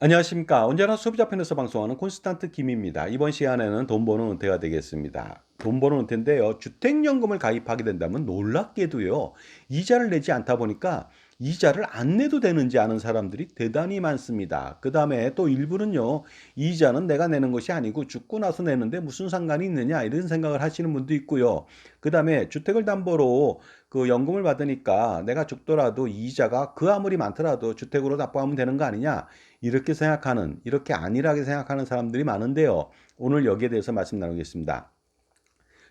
안녕하십니까. 언제나 소비자 편에서 방송하는 콘스탄트 김입니다. 이번 시간에는 돈 버는 은퇴가 되겠습니다. 돈 버는 은퇴인데요. 주택연금을 가입하게 된다면 놀랍게도요. 이자를 내지 않다 보니까 이자를 안 내도 되는지 아는 사람들이 대단히 많습니다. 그 다음에 또 일부는요. 이자는 내가 내는 것이 아니고 죽고 나서 내는데 무슨 상관이 있느냐 이런 생각을 하시는 분도 있고요. 그 다음에 주택을 담보로 그 연금을 받으니까 내가 죽더라도 이자가 그 아무리 많더라도 주택으로 납부하면 되는 거 아니냐 이렇게 생각하는, 이렇게 안일하게 생각하는 사람들이 많은데요. 오늘 여기에 대해서 말씀 나누겠습니다.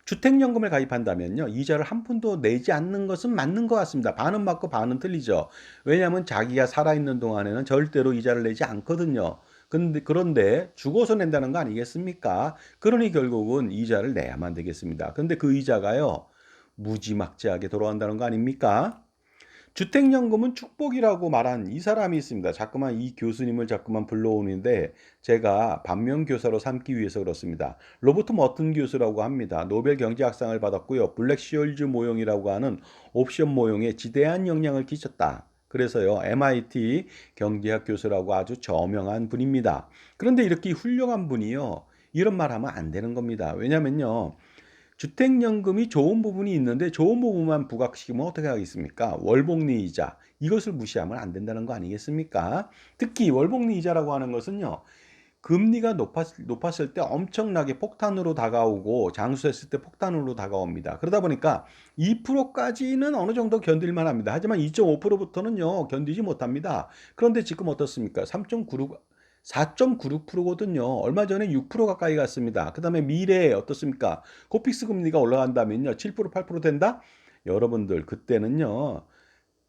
주택연금을 가입한다면요, 이자를 한 푼도 내지 않는 것은 맞는 것 같습니다. 반은 맞고 반은 틀리죠. 왜냐하면 자기가 살아있는 동안에는 절대로 이자를 내지 않거든요. 그런데 죽어서 낸다는 거 아니겠습니까? 그러니 결국은 이자를 내야만 되겠습니다. 그런데 그 이자가요, 무지막지하게 돌아간다는 거 아닙니까? 주택연금은 축복이라고 말한 이 사람이 있습니다. 자꾸만 이 교수님을 자꾸만 불러오는데 제가 반면교사로 삼기 위해서 그렇습니다. 로버트 머튼 교수라고 합니다. 노벨 경제학상을 받았고요. 블랙시얼즈 모형이라고 하는 옵션 모형에 지대한 영향을 끼쳤다. 그래서요, MIT 경제학 교수라고 아주 저명한 분입니다. 그런데 이렇게 훌륭한 분이요, 이런 말 하면 안 되는 겁니다. 왜냐면요, 주택연금이 좋은 부분이 있는데 좋은 부분만 부각시키면 어떻게 하겠습니까? 월복리 이자. 이것을 무시하면 안 된다는 거 아니겠습니까? 특히 월복리 이자라고 하는 것은요. 금리가 높았을 때 엄청나게 폭탄으로 다가오고 장수했을 때 폭탄으로 다가옵니다. 그러다 보니까 2%까지는 어느 정도 견딜만 합니다. 하지만 2.5%부터는요, 견디지 못합니다. 그런데 지금 어떻습니까? 3.96, 4.96%거든요. 얼마 전에 6% 가까이 갔습니다. 그 다음에 미래에 어떻습니까? 코픽스 금리가 올라간다면요, 7%, 8% 된다? 여러분들, 그때는요,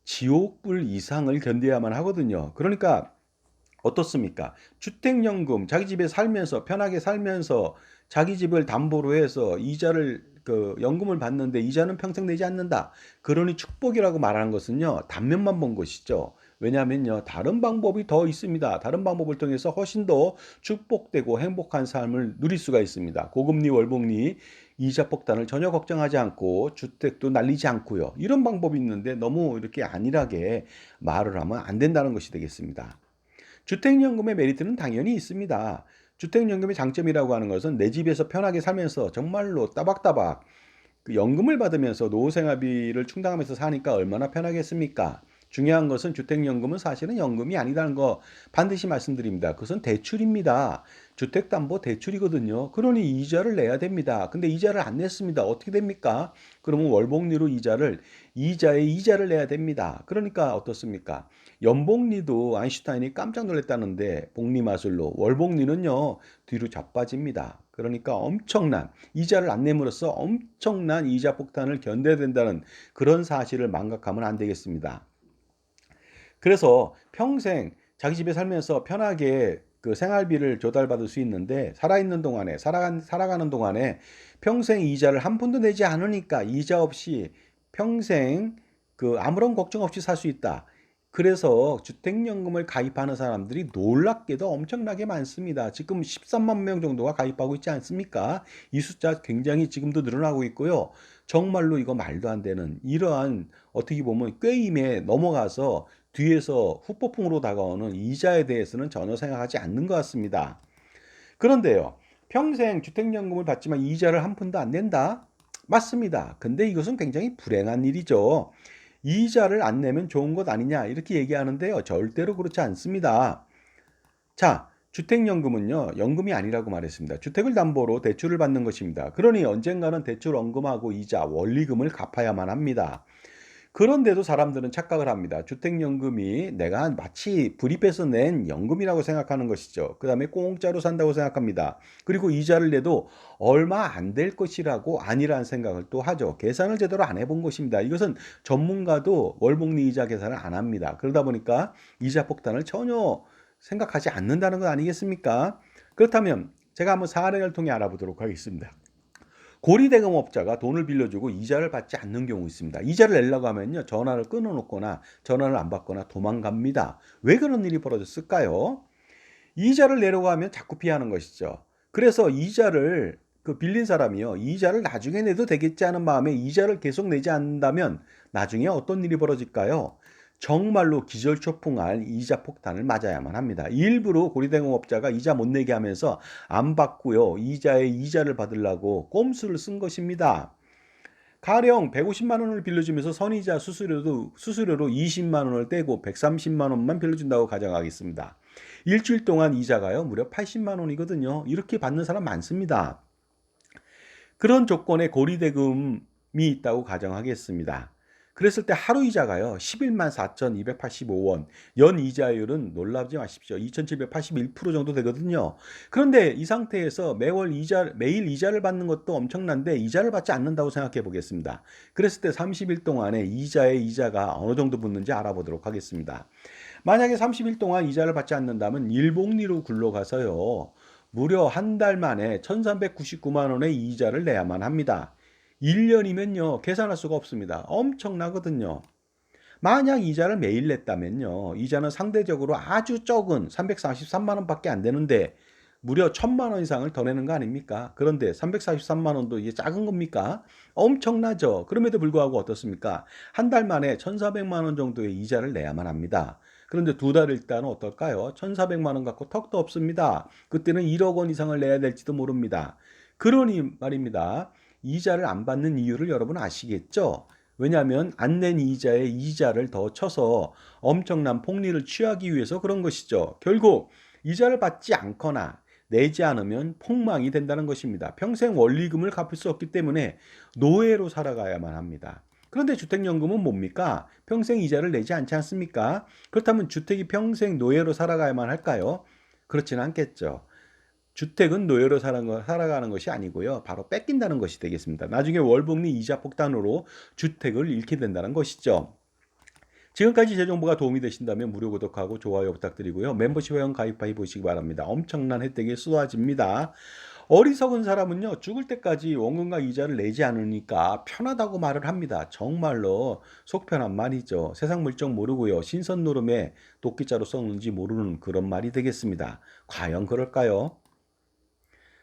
지옥불 이상을 견뎌야만 하거든요. 그러니까 어떻습니까? 주택연금, 자기 집에 살면서, 편하게 살면서, 자기 집을 담보로 해서 이자를, 연금을 받는데 이자는 평생 내지 않는다. 그러니 축복이라고 말하는 것은요, 단면만 본 것이죠. 왜냐하면요, 다른 방법이 더 있습니다. 다른 방법을 통해서 훨씬 더 축복되고 행복한 삶을 누릴 수가 있습니다. 고금리, 월복리, 이자 폭탄을 전혀 걱정하지 않고 주택도 날리지 않고요. 이런 방법이 있는데 너무 이렇게 안일하게 말을 하면 안 된다는 것이 되겠습니다. 주택연금의 메리트는 당연히 있습니다. 주택연금의 장점이라고 하는 것은 내 집에서 편하게 살면서 정말로 따박따박 그 연금을 받으면서 노후생활비를 충당하면서 사니까 얼마나 편하겠습니까? 중요한 것은 주택연금은 사실은 연금이 아니라는 거 반드시 말씀드립니다. 그것은 대출입니다. 주택담보대출이거든요. 그러니 이자를 내야 됩니다. 근데 이자를 안 냈습니다. 어떻게 됩니까? 그러면 월복리로 이자에 이자를 내야 됩니다. 그러니까 어떻습니까? 연복리도 아인슈타인이 깜짝 놀랐다는데 복리 마술로 월복리는요 뒤로 자빠집니다. 그러니까 엄청난 이자를 안 내므로써 엄청난 이자 폭탄을 견뎌야 된다는 그런 사실을 망각하면 안 되겠습니다. 그래서 평생 자기 집에 살면서 편하게 그 생활비를 조달받을 수 있는데 살아있는 동안에 살아가는 동안에 평생 이자를 한 푼도 내지 않으니까 이자 없이 평생 그 아무런 걱정 없이 살 수 있다. 그래서 주택연금을 가입하는 사람들이 놀랍게도 엄청나게 많습니다. 지금 13만 명 정도가 가입하고 있지 않습니까? 이 숫자 굉장히 지금도 늘어나고 있고요. 정말로 이거 말도 안 되는 이러한 어떻게 보면 꾀임에 넘어가서 뒤에서 후폭풍으로 다가오는 이자에 대해서는 전혀 생각하지 않는 것 같습니다. 그런데요, 평생 주택연금을 받지만 이자를 한 푼도 안 낸다? 맞습니다. 근데 이것은 굉장히 불행한 일이죠. 이자를 안 내면 좋은 것 아니냐 이렇게 얘기하는데요. 절대로 그렇지 않습니다. 자, 주택연금은요, 연금이 아니라고 말했습니다. 주택을 담보로 대출을 받는 것입니다. 그러니 언젠가는 대출 원금하고 이자, 원리금을 갚아야만 합니다. 그런데도 사람들은 착각을 합니다. 주택연금이 내가 마치 불입해서 낸 연금이라고 생각하는 것이죠. 그 다음에 공짜로 산다고 생각합니다. 그리고 이자를 내도 얼마 안 될 것이라고 아니라는 생각을 또 하죠. 계산을 제대로 안 해본 것입니다. 이것은 전문가도 월복리 이자 계산을 안 합니다. 그러다 보니까 이자 폭탄을 전혀 생각하지 않는다는 것 아니겠습니까? 그렇다면 제가 한번 사례를 통해 알아보도록 하겠습니다. 고리대금업자가 돈을 빌려주고 이자를 받지 않는 경우 있습니다. 이자를 내려고 하면요, 전화를 끊어놓거나 전화를 안 받거나 도망갑니다. 왜 그런 일이 벌어졌을까요? 이자를 내려고 하면 자꾸 피하는 것이죠. 그래서 이자를 그 빌린 사람이요, 이자를 나중에 내도 되겠지 하는 마음에 이자를 계속 내지 않는다면 나중에 어떤 일이 벌어질까요? 정말로 기절초풍할 이자 폭탄을 맞아야만 합니다. 일부러 고리대공업자가 이자 못 내게 하면서 안 받고요. 이자에 이자를 받으려고 꼼수를 쓴 것입니다. 가령 150만 원을 빌려주면서 선이자 수수료로 20만 원을 떼고 130만 원만 빌려준다고 가정하겠습니다. 일주일 동안 이자가요, 무려 80만 원이거든요. 이렇게 받는 사람 많습니다. 그런 조건에 고리대금이 있다고 가정하겠습니다. 그랬을 때 하루 이자가요, 11만 4,285원, 연 이자율은 놀라지 마십시오. 2,781% 정도 되거든요. 그런데 이 상태에서 매일 이자를 받는 것도 엄청난데 이자를 받지 않는다고 생각해 보겠습니다. 그랬을 때 30일 동안에 이자의 이자가 어느 정도 붙는지 알아보도록 하겠습니다. 만약에 30일 동안 이자를 받지 않는다면 일복리로 굴러가서요, 무려 한 달 만에 1,399만 원의 이자를 내야만 합니다. 1년이면요, 계산할 수가 없습니다. 엄청나거든요. 만약 이자를 매일 냈다면요, 이자는 상대적으로 아주 적은 343만 원밖에 안 되는데 무려 1,000만 원 이상을 더 내는 거 아닙니까? 그런데 343만 원도 이게 작은 겁니까? 엄청나죠. 그럼에도 불구하고 어떻습니까? 한 달 만에 1,400만 원 정도의 이자를 내야만 합니다. 그런데 두 달 일단은 어떨까요? 1,400만 원 갖고 턱도 없습니다. 그때는 1억 원 이상을 내야 될지도 모릅니다. 그러니 말입니다. 이자를 안 받는 이유를 여러분 아시겠죠? 왜냐하면 안 낸 이자에 이자를 더 쳐서 엄청난 폭리를 취하기 위해서 그런 것이죠. 결국 이자를 받지 않거나 내지 않으면 폭망이 된다는 것입니다. 평생 원리금을 갚을 수 없기 때문에 노예로 살아가야만 합니다. 그런데 주택연금은 뭡니까? 평생 이자를 내지 않지 않습니까? 그렇다면 주택이 평생 노예로 살아가야만 할까요? 그렇지는 않겠죠. 주택은 노예로 살아가는 것이 아니고요. 바로 뺏긴다는 것이 되겠습니다. 나중에 월복리 이자 폭탄으로 주택을 잃게 된다는 것이죠. 지금까지 제 정보가 도움이 되신다면 무료 구독하고 좋아요 부탁드리고요. 멤버십 회원 가입해 보시기 바랍니다. 엄청난 혜택이 쏟아집니다. 어리석은 사람은요, 죽을 때까지 원금과 이자를 내지 않으니까 편하다고 말을 합니다. 정말로 속편한 말이죠. 세상 물정 모르고요, 신선 노름에 도끼자루 썼는지 모르는 그런 말이 되겠습니다. 과연 그럴까요?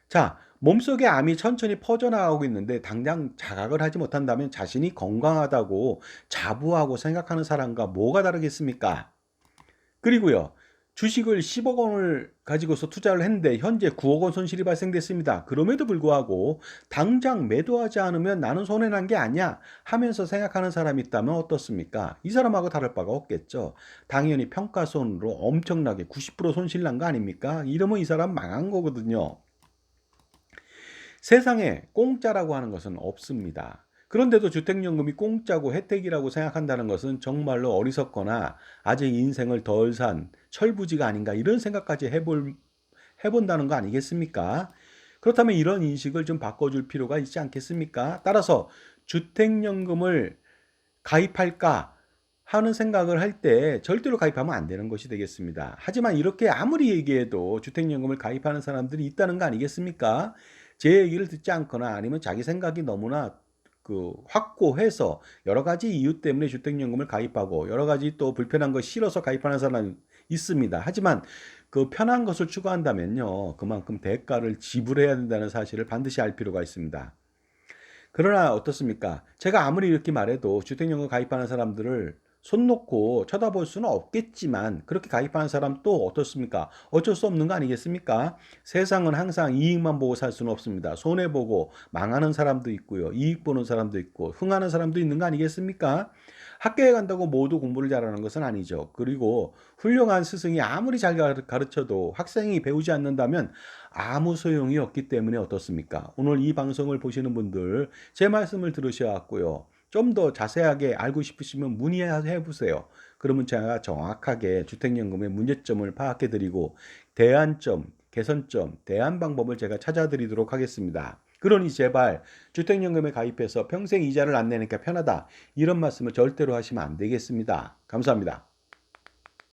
자, 몸속에 암이 천천히 퍼져나가고 있는데 당장 자각을 하지 못한다면 자신이 건강하다고 자부하고 생각하는 사람과 뭐가 다르겠습니까? 그리고요, 주식을 10억 원을 가지고서 투자를 했는데 현재 9억 원 손실이 발생됐습니다. 그럼에도 불구하고 당장 매도하지 않으면 나는 손해난 게 아니야 하면서 생각하는 사람이 있다면 어떻습니까? 이 사람하고 다를 바가 없겠죠. 당연히 평가손으로 엄청나게 90% 손실 난 거 아닙니까? 이러면 이 사람 망한 거거든요. 세상에 공짜라고 하는 것은 없습니다. 그런데도 주택연금이 공짜고 혜택이라고 생각한다는 것은 정말로 어리석거나 아직 인생을 덜 산 철부지가 아닌가 이런 생각까지 해본다는 거 아니겠습니까? 그렇다면 이런 인식을 좀 바꿔줄 필요가 있지 않겠습니까? 따라서 주택연금을 가입할까 하는 생각을 할 때 절대로 가입하면 안 되는 것이 되겠습니다. 하지만 이렇게 아무리 얘기해도 주택연금을 가입하는 사람들이 있다는 거 아니겠습니까? 제 얘기를 듣지 않거나 아니면 자기 생각이 너무나 확고해서 여러 가지 이유 때문에 주택연금을 가입하고 여러 가지 또 불편한 거 싫어서 가입하는 사람이 있습니다. 하지만 그 편한 것을 추구한다면요, 그만큼 대가를 지불해야 된다는 사실을 반드시 알 필요가 있습니다. 그러나 어떻습니까? 제가 아무리 이렇게 말해도 주택연금 가입하는 사람들을 손 놓고 쳐다볼 수는 없겠지만 그렇게 가입하는 사람 또 어떻습니까? 어쩔 수 없는 거 아니겠습니까? 세상은 항상 이익만 보고 살 수는 없습니다. 손해보고 망하는 사람도 있고요. 이익 보는 사람도 있고 흥하는 사람도 있는 거 아니겠습니까? 학교에 간다고 모두 공부를 잘하는 것은 아니죠. 그리고 훌륭한 스승이 아무리 잘 가르쳐도 학생이 배우지 않는다면 아무 소용이 없기 때문에 어떻습니까? 오늘 이 방송을 보시는 분들 제 말씀을 들으셔갖고요, 좀 더 자세하게 알고 싶으시면 문의해 보세요. 그러면 제가 정확하게 주택연금의 문제점을 파악해 드리고 대안점, 개선점, 대안 방법을 제가 찾아드리도록 하겠습니다. 그러니 제발 주택연금에 가입해서 평생 이자를 안 내니까 편하다, 이런 말씀을 절대로 하시면 안 되겠습니다. 감사합니다.